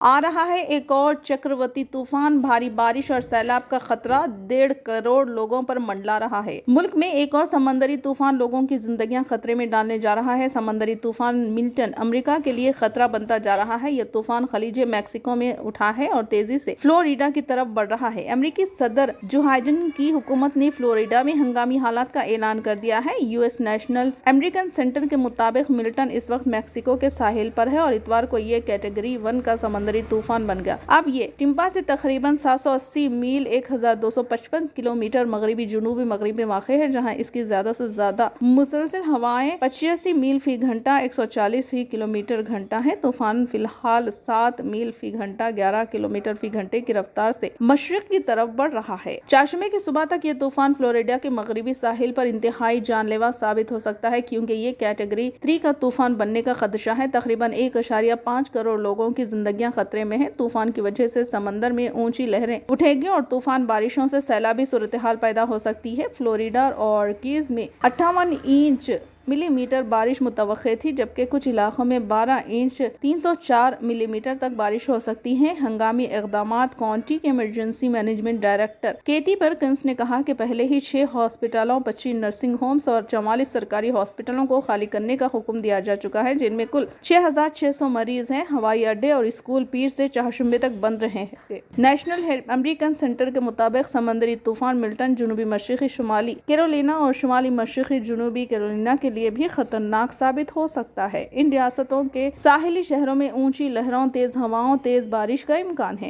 आ रहा है एक और चक्रवाती तूफान। भारी बारिश और सैलाब का खतरा 1.5 करोड़ लोगों पर मंडरा रहा है। मुल्क में एक और समंदरी तूफान लोगों की जिंदगियां खतरे में डालने जा रहा है। समंदरी तूफान मिल्टन अमेरिका के लिए खतरा बनता जा रहा है। यह तूफान खलीज मैक्सिको में उठा है और तेजी से फ्लोरिडा की तरफ बढ़ रहा है। अमेरिकी सदर जो बाइडेन की हुकूमत ने फ्लोरिडा में हंगामी हालात का ऐलान कर दिया है। यूएस नेशनल अमेरिकन सेंटर के मुताबिक मिल्टन इस वक्त मैक्सिको के साहिल पर है और इतवार को ये कैटेगरी 1 का समंदरी तूफान बन गया। अब ये टिम्पा से तकरीबन 780 मील 1255 किलोमीटर मगरबी जुनूबी मगरब में वाक़ है, जहां इसकी ज्यादा से ज्यादा मुसलसल हवाएं 85 मील फी घंटा 140 फी किलोमीटर घंटा है। तूफान फिलहाल 7 मील फी घंटा 11 किलोमीटर फी घंटे की रफ्तार से मशरिक की तरफ बढ़ रहा है। चाशमे की सुबह तक ये तूफान फ्लोरिडा के मगरबी साहिल पर इंतहाई जानलेवा साबित हो सकता है, क्योंकि ये कैटेगरी 3 का तूफान बनने का खदशा है। तकरीबन 1.5 करोड़ लोगों की जिंदगियां खतरे में है। तूफान की वजह से समंदर में ऊंची लहरें उठेगी और तूफान बारिशों से सैलाबी सूरत-ए-हाल पैदा हो सकती है। फ्लोरिडा और कीज में 58 इंच मिलीमीटर बारिश मुतवक्के थी, जबकि कुछ इलाकों में 12 इंच 304 मिलीमीटर तक बारिश हो सकती है। हंगामी इक़दामात काउंटी के इमरजेंसी मैनेजमेंट डायरेक्टर केटी परकिंस ने कहा कि पहले ही 6 हॉस्पिटलों, 25 नर्सिंग होम्स और 44 सरकारी हॉस्पिटलों को खाली करने का हुक्म दिया जा चुका है, जिनमें कुल 6600 मरीज हैं। हवाई अड्डे और स्कूल पीर से चारशंबे तक बंद रहे थे। नेशनल अमेरिकन सेंटर के मुताबिक समंदरी तूफान मिल्टन जनूबी मशरक़ी शुमाली कैरोलिना और शुमाली मशरक़ी जनूबी कैरोलिना के लिए भी खतरनाक साबित हो सकता है। इन रियासतों के साहिली शहरों में ऊंची लहरों, तेज हवाओं, तेज बारिश का इम्कान है।